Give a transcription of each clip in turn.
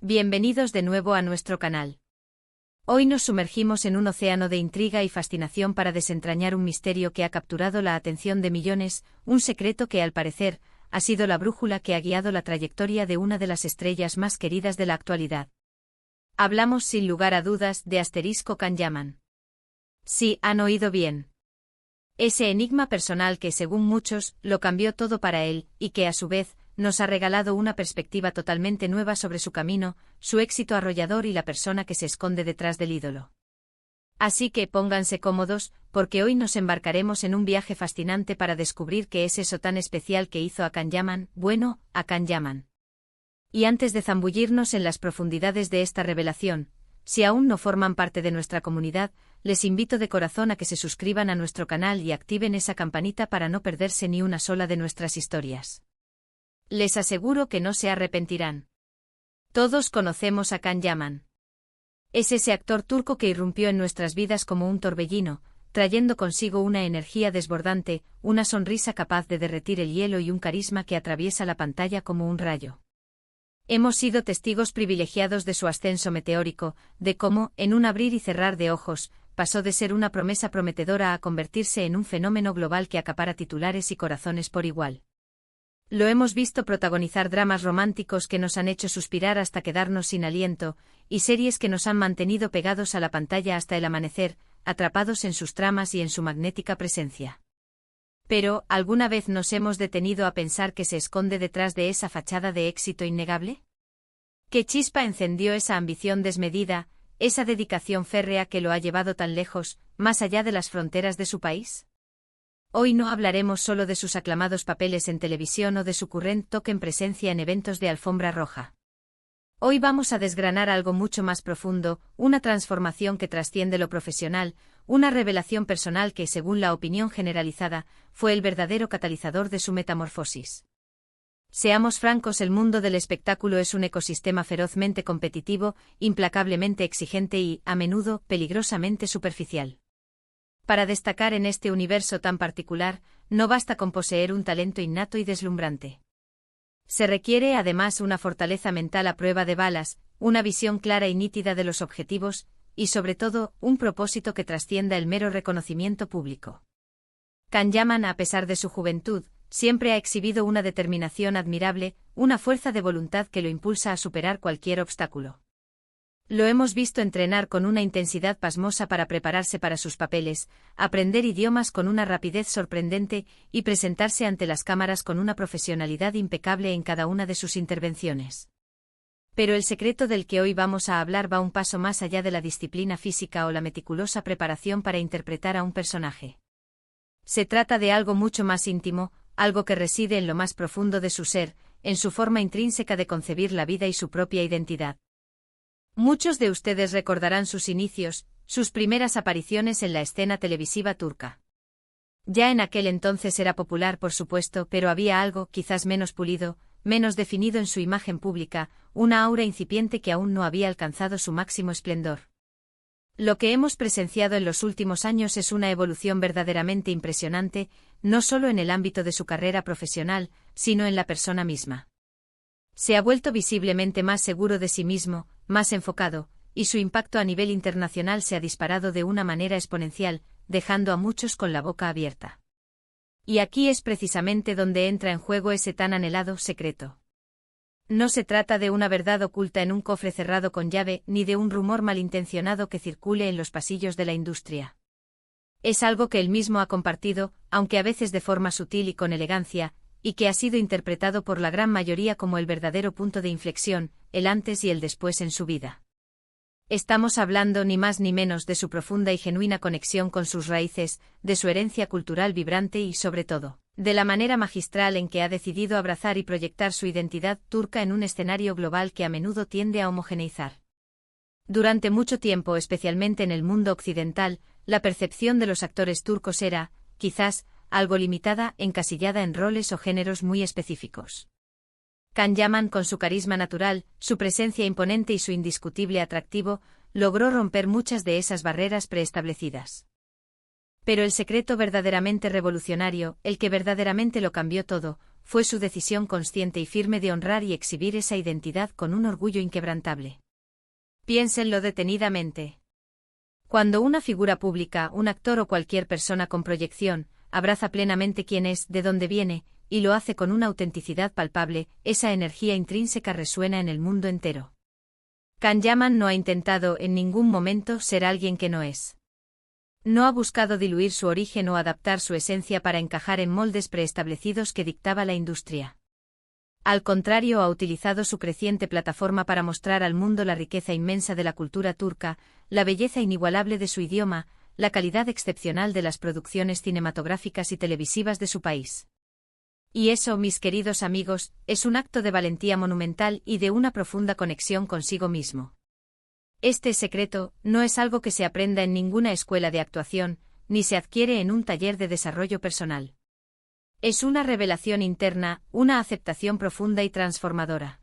Bienvenidos de nuevo a nuestro canal. Hoy nos sumergimos en un océano de intriga y fascinación para desentrañar un misterio que ha capturado la atención de millones, un secreto que, al parecer, ha sido la brújula que ha guiado la trayectoria de una de las estrellas más queridas de la actualidad. Hablamos sin lugar a dudas de Can-Yaman. Sí, han oído bien. Ese enigma personal que, según muchos, lo cambió todo para él, y que, a su vez, nos ha regalado una perspectiva totalmente nueva sobre su camino, su éxito arrollador y la persona que se esconde detrás del ídolo. Así que pónganse cómodos, porque hoy nos embarcaremos en un viaje fascinante para descubrir qué es eso tan especial que hizo a Can-Yaman, a Can-Yaman. Y antes de zambullirnos en las profundidades de esta revelación, si aún no forman parte de nuestra comunidad, les invito de corazón a que se suscriban a nuestro canal y activen esa campanita para no perderse ni una sola de nuestras historias. Les aseguro que no se arrepentirán. Todos conocemos a Can-Yaman. Es ese actor turco que irrumpió en nuestras vidas como un torbellino, trayendo consigo una energía desbordante, una sonrisa capaz de derretir el hielo y un carisma que atraviesa la pantalla como un rayo. Hemos sido testigos privilegiados de su ascenso meteórico, de cómo, en un abrir y cerrar de ojos, pasó de ser una promesa prometedora a convertirse en un fenómeno global que acapara titulares y corazones por igual. Lo hemos visto protagonizar dramas románticos que nos han hecho suspirar hasta quedarnos sin aliento, y series que nos han mantenido pegados a la pantalla hasta el amanecer, atrapados en sus tramas y en su magnética presencia. Pero, ¿alguna vez nos hemos detenido a pensar qué se esconde detrás de esa fachada de éxito innegable? ¿Qué chispa encendió esa ambición desmedida, esa dedicación férrea que lo ha llevado tan lejos, más allá de las fronteras de su país? Hoy no hablaremos solo de sus aclamados papeles en televisión o de su current toque en presencia en eventos de alfombra roja. Hoy vamos a desgranar algo mucho más profundo, una transformación que trasciende lo profesional, una revelación personal que, según la opinión generalizada, fue el verdadero catalizador de su metamorfosis. Seamos francos, el mundo del espectáculo es un ecosistema ferozmente competitivo, implacablemente exigente y, a menudo, peligrosamente superficial. Para destacar en este universo tan particular, no basta con poseer un talento innato y deslumbrante. Se requiere además una fortaleza mental a prueba de balas, una visión clara y nítida de los objetivos, y sobre todo, un propósito que trascienda el mero reconocimiento público. Can-Yaman, a pesar de su juventud, siempre ha exhibido una determinación admirable, una fuerza de voluntad que lo impulsa a superar cualquier obstáculo. Lo hemos visto entrenar con una intensidad pasmosa para prepararse para sus papeles, aprender idiomas con una rapidez sorprendente y presentarse ante las cámaras con una profesionalidad impecable en cada una de sus intervenciones. Pero el secreto del que hoy vamos a hablar va un paso más allá de la disciplina física o la meticulosa preparación para interpretar a un personaje. Se trata de algo mucho más íntimo, algo que reside en lo más profundo de su ser, en su forma intrínseca de concebir la vida y su propia identidad. Muchos de ustedes recordarán sus inicios, sus primeras apariciones en la escena televisiva turca. Ya en aquel entonces era popular, por supuesto, pero había algo, quizás menos pulido, menos definido en su imagen pública, una aura incipiente que aún no había alcanzado su máximo esplendor. Lo que hemos presenciado en los últimos años es una evolución verdaderamente impresionante, no solo en el ámbito de su carrera profesional, sino en la persona misma. Se ha vuelto visiblemente más seguro de sí mismo, más enfocado, y su impacto a nivel internacional se ha disparado de una manera exponencial, dejando a muchos con la boca abierta. Y aquí es precisamente donde entra en juego ese tan anhelado secreto. No se trata de una verdad oculta en un cofre cerrado con llave, ni de un rumor malintencionado que circule en los pasillos de la industria. Es algo que él mismo ha compartido, aunque a veces de forma sutil y con elegancia, y que ha sido interpretado por la gran mayoría como el verdadero punto de inflexión, el antes y el después en su vida. Estamos hablando ni más ni menos de su profunda y genuina conexión con sus raíces, de su herencia cultural vibrante y, sobre todo, de la manera magistral en que ha decidido abrazar y proyectar su identidad turca en un escenario global que a menudo tiende a homogeneizar. Durante mucho tiempo, especialmente en el mundo occidental, la percepción de los actores turcos era, quizás, algo limitada, encasillada en roles o géneros muy específicos. Can-Yaman, con su carisma natural, su presencia imponente y su indiscutible atractivo, logró romper muchas de esas barreras preestablecidas. Pero el secreto verdaderamente revolucionario, el que verdaderamente lo cambió todo, fue su decisión consciente y firme de honrar y exhibir esa identidad con un orgullo inquebrantable. Piénsenlo detenidamente. Cuando una figura pública, un actor o cualquier persona con proyección, abraza plenamente quién es, de dónde viene, y lo hace con una autenticidad palpable, esa energía intrínseca resuena en el mundo entero. Can Yaman no ha intentado en ningún momento ser alguien que no es. No ha buscado diluir su origen o adaptar su esencia para encajar en moldes preestablecidos que dictaba la industria. Al contrario, ha utilizado su creciente plataforma para mostrar al mundo la riqueza inmensa de la cultura turca, la belleza inigualable de su idioma, la calidad excepcional de las producciones cinematográficas y televisivas de su país. Y eso, mis queridos amigos, es un acto de valentía monumental y de una profunda conexión consigo mismo. Este secreto no es algo que se aprenda en ninguna escuela de actuación, ni se adquiere en un taller de desarrollo personal. Es una revelación interna, una aceptación profunda y transformadora.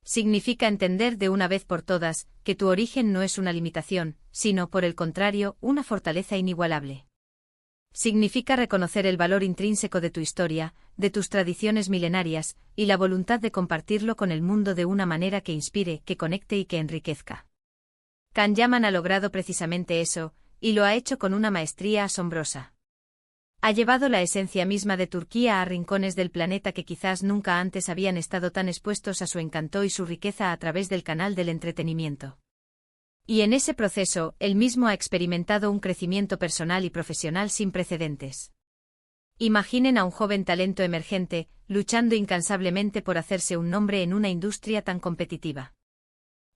Significa entender de una vez por todas que tu origen no es una limitación, sino, por el contrario, una fortaleza inigualable. Significa reconocer el valor intrínseco de tu historia, de tus tradiciones milenarias, y la voluntad de compartirlo con el mundo de una manera que inspire, que conecte y que enriquezca. Can Yaman ha logrado precisamente eso, y lo ha hecho con una maestría asombrosa. Ha llevado la esencia misma de Turquía a rincones del planeta que quizás nunca antes habían estado tan expuestos a su encanto y su riqueza a través del canal del entretenimiento. Y en ese proceso, él mismo ha experimentado un crecimiento personal y profesional sin precedentes. Imaginen a un joven talento emergente, luchando incansablemente por hacerse un nombre en una industria tan competitiva.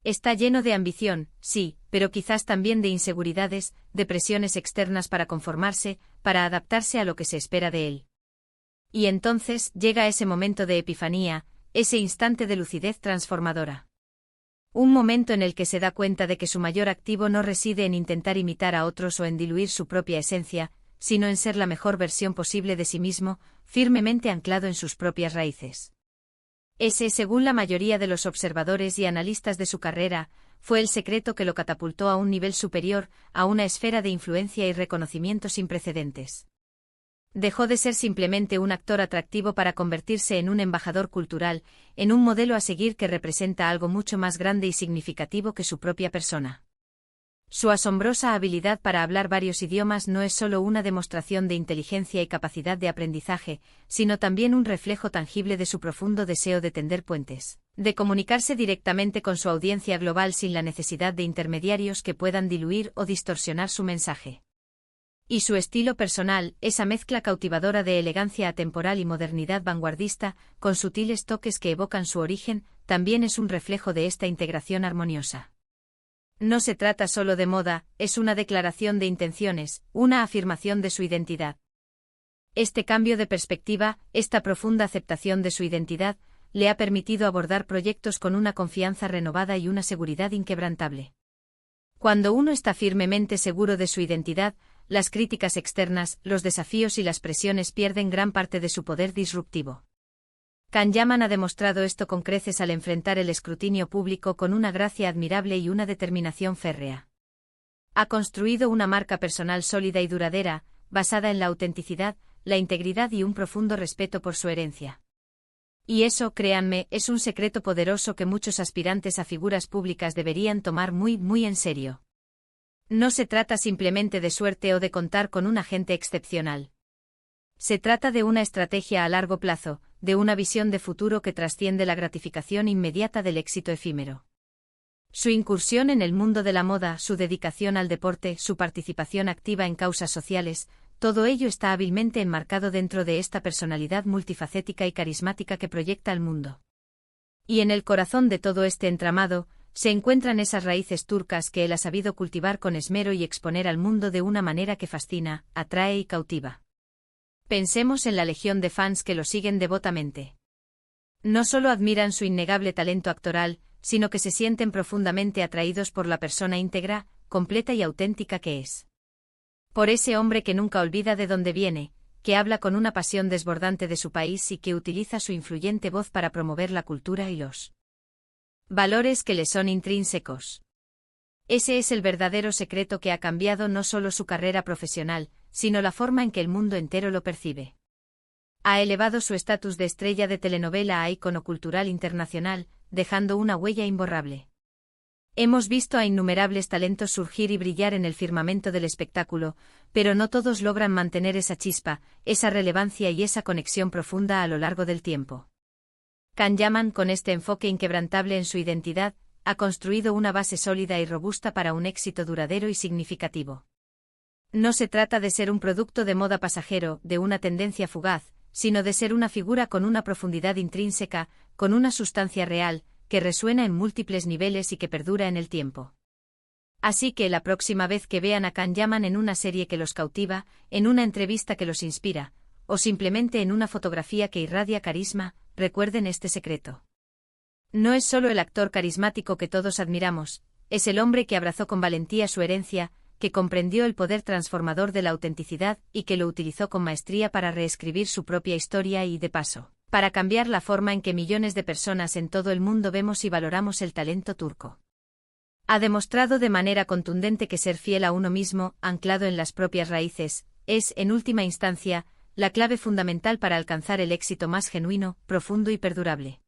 Está lleno de ambición, sí, pero quizás también de inseguridades, de presiones externas para conformarse, para adaptarse a lo que se espera de él. Y entonces llega ese momento de epifanía, ese instante de lucidez transformadora. Un momento en el que se da cuenta de que su mayor activo no reside en intentar imitar a otros o en diluir su propia esencia, sino en ser la mejor versión posible de sí mismo, firmemente anclado en sus propias raíces. Ese, según la mayoría de los observadores y analistas de su carrera, fue el secreto que lo catapultó a un nivel superior, a una esfera de influencia y reconocimiento sin precedentes. Dejó de ser simplemente un actor atractivo para convertirse en un embajador cultural, en un modelo a seguir que representa algo mucho más grande y significativo que su propia persona. Su asombrosa habilidad para hablar varios idiomas no es solo una demostración de inteligencia y capacidad de aprendizaje, sino también un reflejo tangible de su profundo deseo de tender puentes, de comunicarse directamente con su audiencia global sin la necesidad de intermediarios que puedan diluir o distorsionar su mensaje. Y su estilo personal, esa mezcla cautivadora de elegancia atemporal y modernidad vanguardista, con sutiles toques que evocan su origen, también es un reflejo de esta integración armoniosa. No se trata solo de moda, es una declaración de intenciones, una afirmación de su identidad. Este cambio de perspectiva, esta profunda aceptación de su identidad, le ha permitido abordar proyectos con una confianza renovada y una seguridad inquebrantable. Cuando uno está firmemente seguro de su identidad, las críticas externas, los desafíos y las presiones pierden gran parte de su poder disruptivo. Can Yaman ha demostrado esto con creces al enfrentar el escrutinio público con una gracia admirable y una determinación férrea. Ha construido una marca personal sólida y duradera, basada en la autenticidad, la integridad y un profundo respeto por su herencia. Y eso, créanme, es un secreto poderoso que muchos aspirantes a figuras públicas deberían tomar muy en serio. No se trata simplemente de suerte o de contar con un agente excepcional. Se trata de una estrategia a largo plazo, de una visión de futuro que trasciende la gratificación inmediata del éxito efímero. Su incursión en el mundo de la moda, su dedicación al deporte, su participación activa en causas sociales, todo ello está hábilmente enmarcado dentro de esta personalidad multifacética y carismática que proyecta al mundo. Y en el corazón de todo este entramado, se encuentran esas raíces turcas que él ha sabido cultivar con esmero y exponer al mundo de una manera que fascina, atrae y cautiva. Pensemos en la legión de fans que lo siguen devotamente. No solo admiran su innegable talento actoral, sino que se sienten profundamente atraídos por la persona íntegra, completa y auténtica que es. Por ese hombre que nunca olvida de dónde viene, que habla con una pasión desbordante de su país y que utiliza su influyente voz para promover la cultura y los valores que le son intrínsecos. Ese es el verdadero secreto que ha cambiado no solo su carrera profesional, sino la forma en que el mundo entero lo percibe. Ha elevado su estatus de estrella de telenovela a ícono cultural internacional, dejando una huella imborrable. Hemos visto a innumerables talentos surgir y brillar en el firmamento del espectáculo, pero no todos logran mantener esa chispa, esa relevancia y esa conexión profunda a lo largo del tiempo. Can Yaman, con este enfoque inquebrantable en su identidad, ha construido una base sólida y robusta para un éxito duradero y significativo. No se trata de ser un producto de moda pasajero, de una tendencia fugaz, sino de ser una figura con una profundidad intrínseca, con una sustancia real, que resuena en múltiples niveles y que perdura en el tiempo. Así que la próxima vez que vean a Can Yaman en una serie que los cautiva, en una entrevista que los inspira, o simplemente en una fotografía que irradia carisma, recuerden este secreto. No es solo el actor carismático que todos admiramos, es el hombre que abrazó con valentía su herencia, que comprendió el poder transformador de la autenticidad y que lo utilizó con maestría para reescribir su propia historia y, de paso, para cambiar la forma en que millones de personas en todo el mundo vemos y valoramos el talento turco. Ha demostrado de manera contundente que ser fiel a uno mismo, anclado en las propias raíces, es, en última instancia, la clave fundamental para alcanzar el éxito más genuino, profundo y perdurable.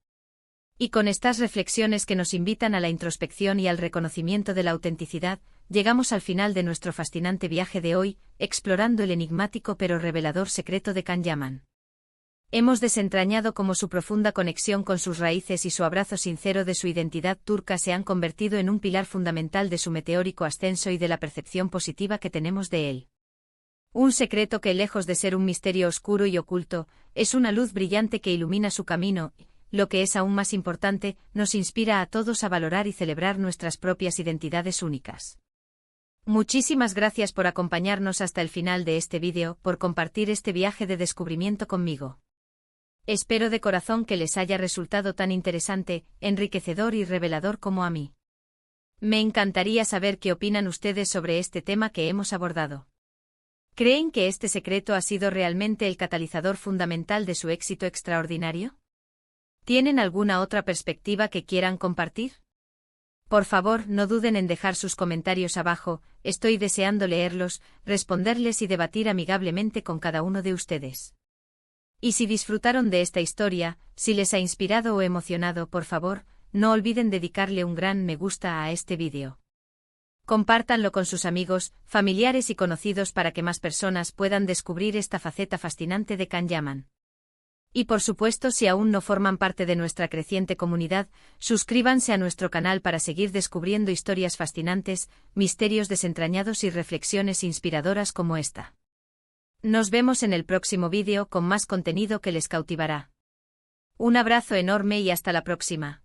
Y con estas reflexiones que nos invitan a la introspección y al reconocimiento de la autenticidad, llegamos al final de nuestro fascinante viaje de hoy, explorando el enigmático pero revelador secreto de Can Yaman. Hemos desentrañado cómo su profunda conexión con sus raíces y su abrazo sincero de su identidad turca se han convertido en un pilar fundamental de su meteórico ascenso y de la percepción positiva que tenemos de él. Un secreto que, lejos de ser un misterio oscuro y oculto, es una luz brillante que ilumina su camino, y, lo que es aún más importante, nos inspira a todos a valorar y celebrar nuestras propias identidades únicas. Muchísimas gracias por acompañarnos hasta el final de este vídeo, por compartir este viaje de descubrimiento conmigo. Espero de corazón que les haya resultado tan interesante, enriquecedor y revelador como a mí. Me encantaría saber qué opinan ustedes sobre este tema que hemos abordado. ¿Creen que este secreto ha sido realmente el catalizador fundamental de su éxito extraordinario? ¿Tienen alguna otra perspectiva que quieran compartir? Por favor, no duden en dejar sus comentarios abajo, estoy deseando leerlos, responderles y debatir amigablemente con cada uno de ustedes. Y si disfrutaron de esta historia, si les ha inspirado o emocionado, por favor, no olviden dedicarle un gran me gusta a este vídeo. Compártanlo con sus amigos, familiares y conocidos para que más personas puedan descubrir esta faceta fascinante de Can Yaman. Y por supuesto, si aún no forman parte de nuestra creciente comunidad, suscríbanse a nuestro canal para seguir descubriendo historias fascinantes, misterios desentrañados y reflexiones inspiradoras como esta. Nos vemos en el próximo vídeo con más contenido que les cautivará. Un abrazo enorme y hasta la próxima.